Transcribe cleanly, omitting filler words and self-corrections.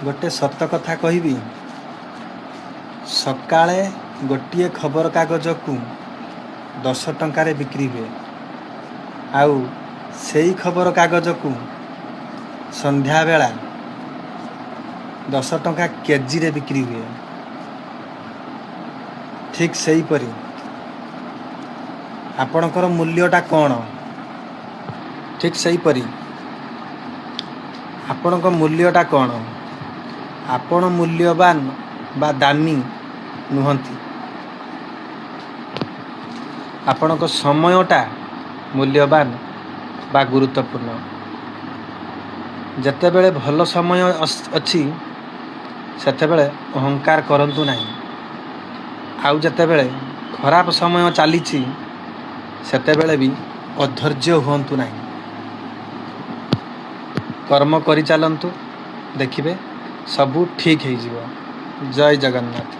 गोटे सत कथा कहबी। सकाळे गोटे खबर कागज को 10 टंकार बिक्री हुए आउ सेई खबर कागज को संध्या बेला 10 टंका केजी रे बिक्री हुए। ठीक सही परी आपणकर मूल्यटा कौन? ठीक सही परी आपणक मूल्यटा कौन? आपण मूल्यवान बा दामी नुहंती। आपणक समयटा मूल्यवान बा गुरुत्वपूर्ण। जेतेबेले भल समय अच्छी सेतेबेले अहंकार करंतु नहीं। आउ जेतेबेले खराब समय चलीछि सेतेबेले भी अधैर्य हुअंतु नहीं। कर्म करि चलंतु देखिबे सबू ठीक हो। जय जगन्नाथ।